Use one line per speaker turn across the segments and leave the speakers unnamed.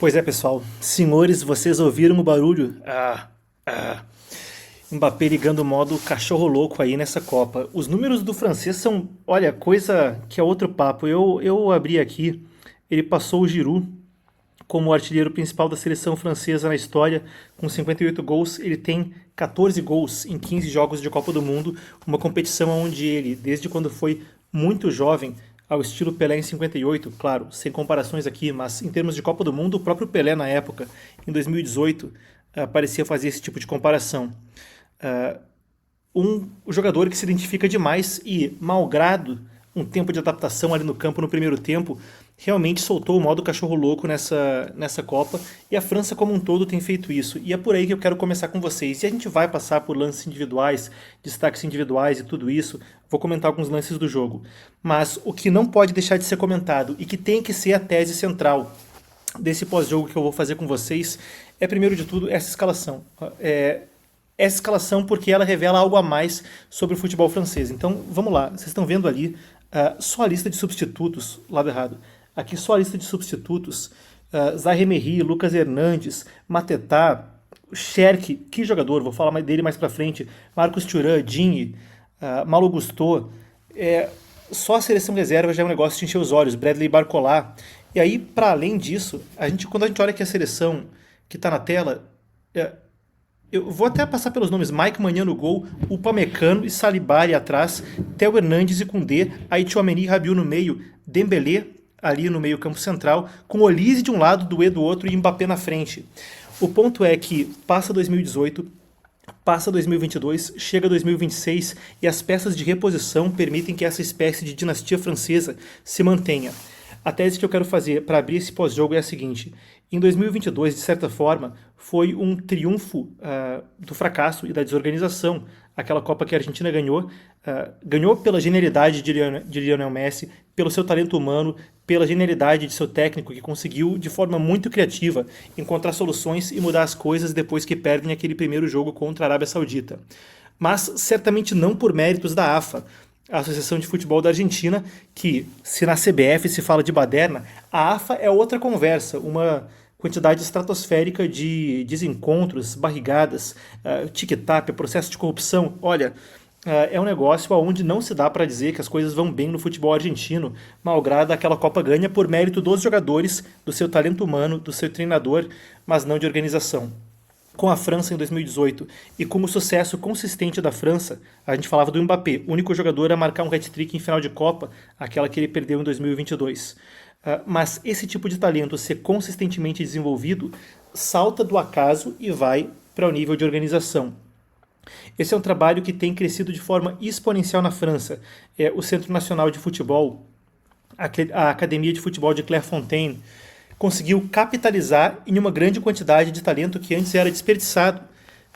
Pois é, pessoal. Senhores, vocês ouviram o barulho? Ah. Mbappé ligando o modo cachorro louco aí nessa Copa. Os números do francês são, olha, coisa que é outro papo. Eu abri aqui, ele passou o Giroud como o artilheiro principal da seleção francesa na história, com 58 gols. Ele tem 14 gols em 15 jogos de Copa do Mundo, uma competição onde ele, desde quando foi muito jovem, ao estilo Pelé em 58, claro, sem comparações aqui, mas em termos de Copa do Mundo, o próprio Pelé na época, em 2018, parecia fazer esse tipo de comparação. Um jogador que se identifica demais e, malgrado um tempo de adaptação ali no campo no primeiro tempo, realmente soltou o modo cachorro louco nessa Copa, e a França como um todo tem feito isso. E é por aí que eu quero começar com vocês. E a gente vai passar por lances individuais, destaques individuais e tudo isso. Vou comentar alguns lances do jogo. Mas o que não pode deixar de ser comentado e que tem que ser a tese central desse pós-jogo que eu vou fazer com vocês é, primeiro de tudo, essa escalação. Essa escalação porque ela revela algo a mais sobre o futebol francês. Então, vamos lá. Vocês estão vendo ali só a lista de substitutos, lado errado. Aqui só a lista de substitutos. Zaire Emery, Lucas Hernandes, Mateta, Cherki, que jogador, vou falar dele mais pra frente, Marcos Thuram, Digne, Malo Gusto. Só a seleção reserva já é um negócio de encher os olhos, Bradley Barcola. E aí, para além disso, quando a gente olha aqui a seleção que está na tela, eu vou até passar pelos nomes: Mike Maignan no gol, Upamecano e Salibari atrás, Theo Hernandes e Koundé, aí Tchouaméni e Rabiot no meio, Dembélé ali no meio campo central, com Olise de um lado, Doué do outro e Mbappé na frente. O ponto é que passa 2018, passa 2022, chega 2026 e as peças de reposição permitem que essa espécie de dinastia francesa se mantenha. A tese que eu quero fazer para abrir esse pós-jogo é a seguinte: em 2022, de certa forma, foi um triunfo do fracasso e da desorganização. Aquela Copa que a Argentina ganhou pela genialidade de Lionel Messi, pelo seu talento humano, pela genialidade de seu técnico, que conseguiu, de forma muito criativa, encontrar soluções e mudar as coisas depois que perdem aquele primeiro jogo contra a Arábia Saudita. Mas certamente não por méritos da AFA, a Associação de Futebol da Argentina, que, se na CBF se fala de baderna, a AFA é outra conversa, uma quantidade estratosférica de desencontros, barrigadas, tic-tac, processo de corrupção. Olha, é um negócio onde não se dá para dizer que as coisas vão bem no futebol argentino, malgrado aquela Copa ganha por mérito dos jogadores, do seu talento humano, do seu treinador, mas não de organização. Com a França em 2018 e com o sucesso consistente da França, a gente falava do Mbappé, único jogador a marcar um hat-trick em final de Copa, aquela que ele perdeu em 2022. Mas esse tipo de talento ser consistentemente desenvolvido salta do acaso e vai para o nível de organização. Esse é um trabalho que tem crescido de forma exponencial na França. O Centro Nacional de Futebol, a Academia de Futebol de Clairefontaine, conseguiu capitalizar em uma grande quantidade de talento que antes era desperdiçado.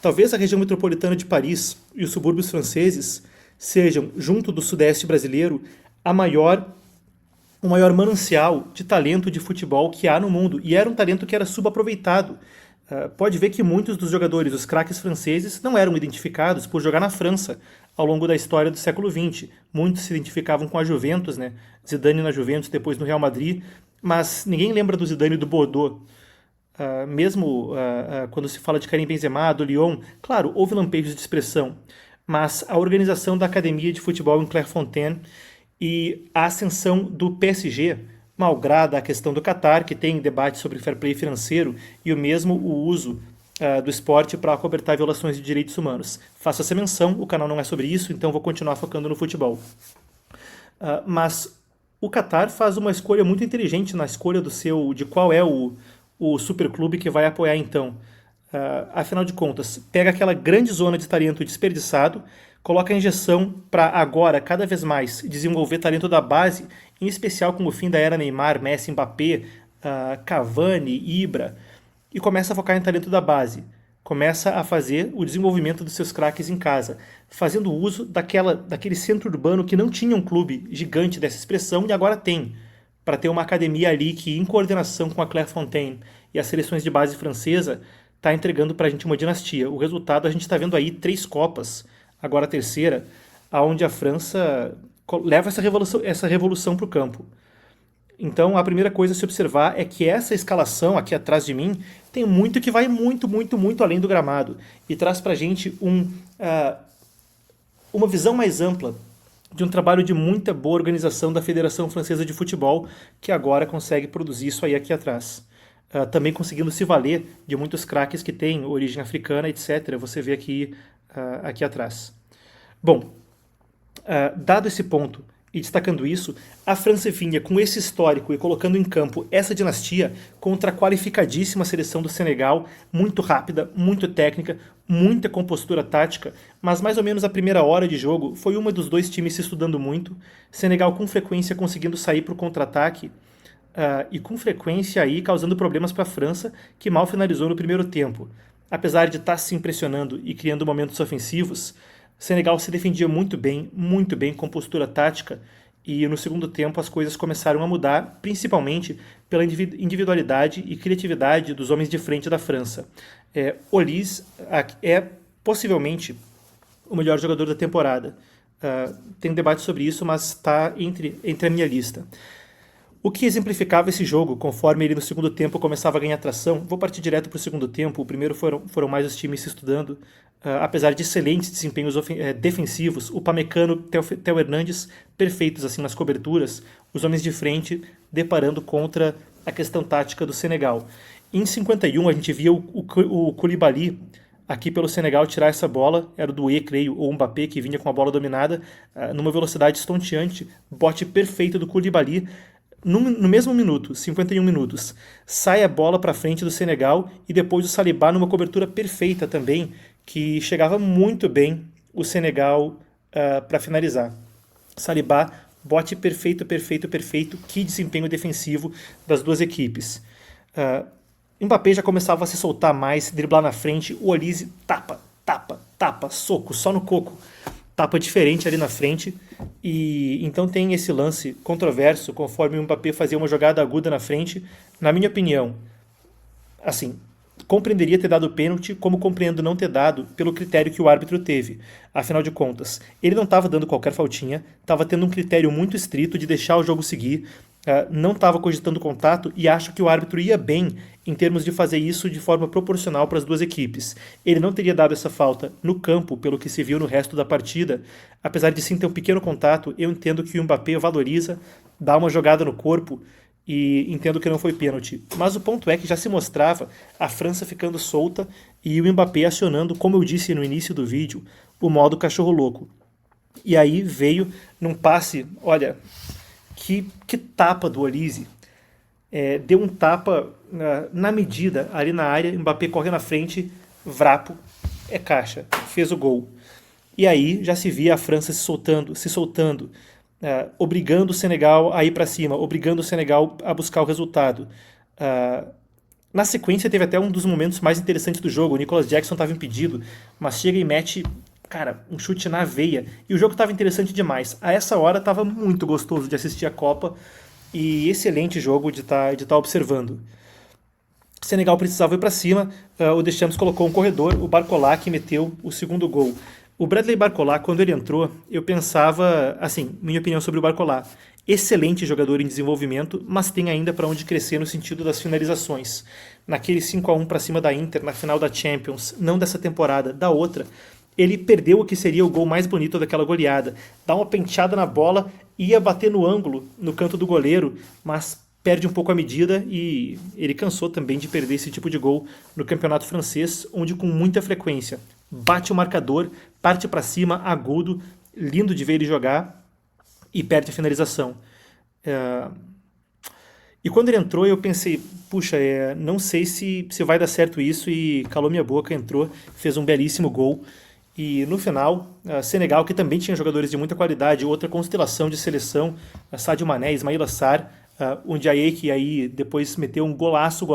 Talvez a região metropolitana de Paris e os subúrbios franceses sejam, junto do sudeste brasileiro, o maior manancial de talento de futebol que há no mundo. E era um talento que era subaproveitado. Pode ver que muitos dos jogadores, os craques franceses, não eram identificados por jogar na França ao longo da história do século XX. Muitos se identificavam com a Juventus, né? Zidane na Juventus, depois no Real Madrid, mas ninguém lembra do Zidane e do Bordeaux. Quando se fala de Karim Benzema, do Lyon, claro, houve lampejos de expressão, mas a organização da Academia de Futebol em Clairefontaine e a ascensão do PSG, malgrada a questão do Qatar, que tem debate sobre fair play financeiro, e o mesmo o uso do esporte para acobertar violações de direitos humanos. Faço essa menção, o canal não é sobre isso, então vou continuar focando no futebol. Mas o Qatar faz uma escolha muito inteligente na escolha de qual é o superclube que vai apoiar então. Afinal de contas, pega aquela grande zona de talento desperdiçado, coloca a injeção para agora, cada vez mais, desenvolver talento da base, em especial com o fim da era Neymar, Messi, Mbappé, Cavani, Ibra, e começa a focar em talento da base. Começa a fazer o desenvolvimento dos seus craques em casa, fazendo uso daquele centro urbano que não tinha um clube gigante dessa expressão e agora tem, para ter uma academia ali que, em coordenação com a Clairefontaine e as seleções de base francesa, está entregando para a gente uma dinastia. O resultado a gente está vendo aí 3 Copas, agora a terceira, aonde a França leva essa revolução para o campo. Então, a primeira coisa a se observar é que essa escalação aqui atrás de mim tem muito que vai muito, muito, muito além do gramado e traz pra gente uma visão mais ampla de um trabalho de muita boa organização da Federação Francesa de Futebol, que agora consegue produzir isso aí aqui atrás. Também conseguindo se valer de muitos craques que têm origem africana, etc. Você vê aqui, aqui atrás. Bom, dado esse ponto e destacando isso, a França vinha com esse histórico e colocando em campo essa dinastia contra a qualificadíssima seleção do Senegal, muito rápida, muito técnica, muita compostura tática, mas mais ou menos a primeira hora de jogo foi uma dos dois times se estudando muito, Senegal com frequência conseguindo sair para o contra-ataque, e com frequência aí causando problemas para a França, que mal finalizou no primeiro tempo. Apesar de estar se impressionando e criando momentos ofensivos, Senegal se defendia muito bem com postura tática, e no segundo tempo as coisas começaram a mudar, principalmente pela individualidade e criatividade dos homens de frente da França. Olise é possivelmente o melhor jogador da temporada. Tem um debate sobre isso, mas está entre a minha lista. O que exemplificava esse jogo, conforme ele no segundo tempo começava a ganhar tração, vou partir direto para o segundo tempo, o primeiro foram mais os times se estudando, apesar de excelentes desempenhos defensivos, o Pamecano, Theo Hernandes, perfeitos assim nas coberturas, os homens de frente deparando contra a questão tática do Senegal. Em 51 a gente via o Koulibaly aqui pelo Senegal tirar essa bola, era o Doué, creio, ou o Mbappé que vinha com a bola dominada, numa velocidade estonteante, bote perfeito do Koulibaly, no mesmo minuto, 51 minutos, sai a bola para frente do Senegal e depois o Saliba numa cobertura perfeita também, que chegava muito bem o Senegal para finalizar. Saliba, bote perfeito, que desempenho defensivo das duas equipes. Mbappé já começava a se soltar mais, driblar na frente, o Olise tapa, soco, só no coco. Tapa diferente ali na frente, e então tem esse lance controverso, conforme o Mbappé fazia uma jogada aguda na frente. Na minha opinião, assim, compreenderia ter dado pênalti, como compreendo não ter dado pelo critério que o árbitro teve. Afinal de contas, ele não estava dando qualquer faltinha, estava tendo um critério muito estrito de deixar o jogo seguir, não estava cogitando contato, e acho que o árbitro ia bem em termos de fazer isso de forma proporcional para as duas equipes. Ele não teria dado essa falta no campo, pelo que se viu no resto da partida. Apesar de sim ter um pequeno contato, eu entendo que o Mbappé valoriza, dá uma jogada no corpo, e entendo que não foi pênalti. Mas o ponto é que já se mostrava a França ficando solta e o Mbappé acionando, como eu disse no início do vídeo, o modo cachorro louco. E aí veio num passe, olha, que tapa do Olise. Deu um tapa na medida ali na área, Mbappé corre na frente, vrapo, caixa, fez o gol. E aí já se via a França se soltando, obrigando o Senegal a ir para cima, obrigando o Senegal a buscar o resultado. Na sequência teve até um dos momentos mais interessantes do jogo, o Nicholas Jackson estava impedido, mas chega e mete, cara, um chute na veia, e o jogo estava interessante demais. A essa hora estava muito gostoso de assistir a Copa, e excelente jogo de tá observando. Senegal precisava ir para cima, o Deschamps colocou um corredor, o Barcola que meteu o segundo gol. O Bradley Barcola, quando ele entrou, eu pensava, assim, minha opinião sobre o Barcola, excelente jogador em desenvolvimento, mas tem ainda para onde crescer no sentido das finalizações. Naquele 5-1 para cima da Inter, na final da Champions, não dessa temporada, da outra, ele perdeu o que seria o gol mais bonito daquela goleada. Dá uma penteada na bola, ia bater no ângulo, no canto do goleiro, mas perde um pouco a medida, e ele cansou também de perder esse tipo de gol no campeonato francês, onde com muita frequência bate o marcador, parte para cima, agudo, lindo de ver ele jogar, e perde a finalização. E quando ele entrou, eu pensei, puxa, não sei se vai dar certo isso, e calou minha boca, entrou, fez um belíssimo gol. E no final, Senegal, que também tinha jogadores de muita qualidade, outra constelação de seleção, Sadio Mané, Ismaïla Sarr, o Ndiaye, que aí depois meteu um golaço.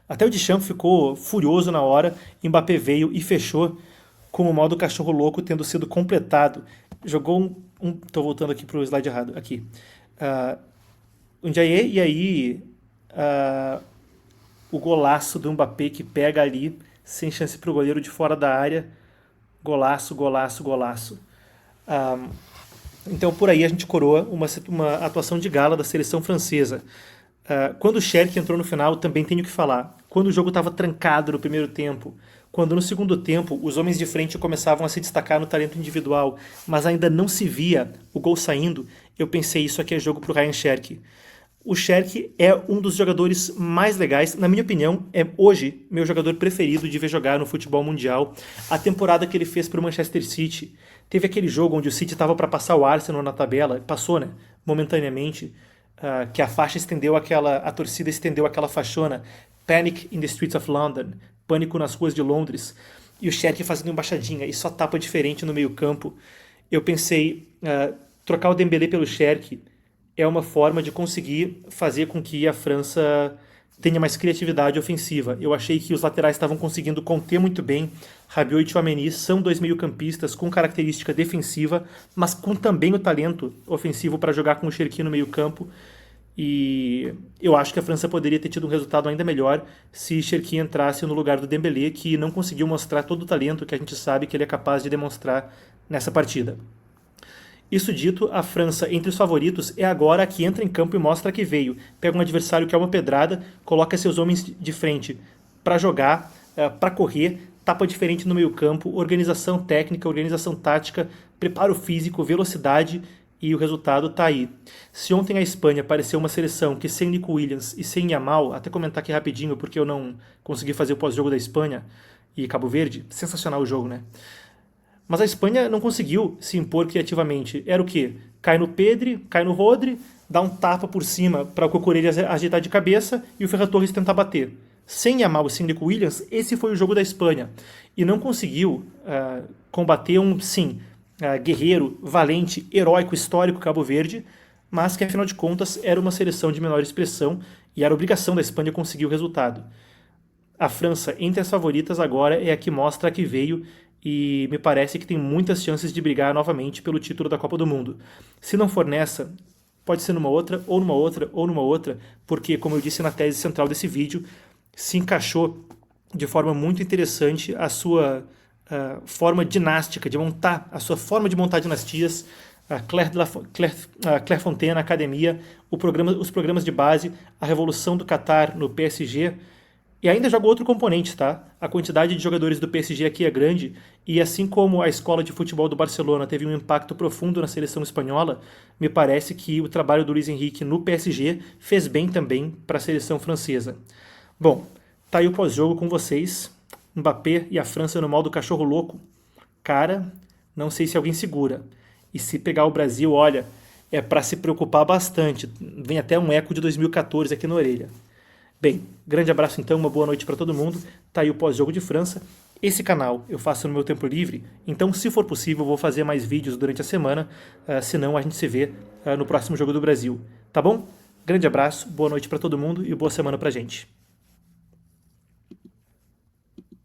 Até o Deschamps ficou furioso na hora, Mbappé veio e fechou com o modo cachorro louco tendo sido completado. Jogou tô voltando aqui pro slide errado, aqui. O Ndiaye, e aí o golaço do Mbappé que pega ali, sem chance pro goleiro de fora da área. Golaço. Então, por aí a gente coroa uma atuação de gala da seleção francesa. Quando o Cherki entrou no final, também tenho que falar. Quando o jogo estava trancado no primeiro tempo, quando no segundo tempo os homens de frente começavam a se destacar no talento individual, mas ainda não se via o gol saindo, eu pensei, isso aqui é jogo para o Ryan Cherki. O Cherki é um dos jogadores mais legais, na minha opinião, é hoje meu jogador preferido de ver jogar no futebol mundial. A temporada que ele fez para o Manchester City, teve aquele jogo onde o City estava para passar o Arsenal na tabela, passou, né, momentaneamente, que a faixa estendeu a torcida estendeu aquela faixona, Panic in the Streets of London, pânico nas ruas de Londres, e o Cherki fazendo embaixadinha e só tapa diferente no meio campo. Eu pensei, trocar o Dembélé pelo Cherki é uma forma de conseguir fazer com que a França tenha mais criatividade ofensiva. Eu achei que os laterais estavam conseguindo conter muito bem. Rabiot e Tchouaméni são dois meio-campistas com característica defensiva, mas com também o talento ofensivo para jogar com o Cherki no meio-campo. E eu acho que a França poderia ter tido um resultado ainda melhor se Cherki entrasse no lugar do Dembélé, que não conseguiu mostrar todo o talento que a gente sabe que ele é capaz de demonstrar nessa partida. Isso dito, a França, entre os favoritos, é agora a que entra em campo e mostra que veio. Pega um adversário que é uma pedrada, coloca seus homens de frente para jogar, para correr, tapa diferente no meio campo, organização técnica, organização tática, preparo físico, velocidade, e o resultado está aí. Se ontem a Espanha pareceu uma seleção que sem Nico Williams e sem Yamal, até comentar aqui rapidinho porque eu não consegui fazer o pós-jogo da Espanha e Cabo Verde, sensacional o jogo, né? Mas a Espanha não conseguiu se impor criativamente. Era o quê? Cai no Pedri, cai no Rodri, dá um tapa por cima para o Cucurella ajeitar de cabeça e o Ferran Torres tentar bater. Sem Yamal e sem Nico Williams, esse foi o jogo da Espanha. E não conseguiu combater guerreiro, valente, heróico, histórico Cabo Verde, mas que afinal de contas era uma seleção de menor expressão e era obrigação da Espanha conseguir o resultado. A França, entre as favoritas agora, é a que mostra a que veio e me parece que tem muitas chances de brigar novamente pelo título da Copa do Mundo. Se não for nessa, pode ser numa outra, ou numa outra, ou numa outra, porque, como eu disse na tese central desse vídeo, se encaixou de forma muito interessante a sua forma dinástica de montar, a sua forma de montar dinastias, a Claire Fontaine, a academia, os programas de base, a revolução do Qatar no PSG. E ainda joga outro componente, tá? A quantidade de jogadores do PSG aqui é grande, e assim como a escola de futebol do Barcelona teve um impacto profundo na seleção espanhola, me parece que o trabalho do Luis Henrique no PSG fez bem também para a seleção francesa. Bom, tá aí o pós-jogo com vocês. Mbappé e a França no modo cachorro louco. Cara, não sei se alguém segura. E se pegar o Brasil, olha, é para se preocupar bastante. Vem até um eco de 2014 aqui na orelha. Bem, grande abraço então, uma boa noite para todo mundo. Tá aí o pós-jogo de França. Esse canal eu faço no meu tempo livre, então se for possível eu vou fazer mais vídeos durante a semana, senão a gente se vê no próximo Jogo do Brasil. Tá bom? Grande abraço, boa noite para todo mundo e boa semana pra gente.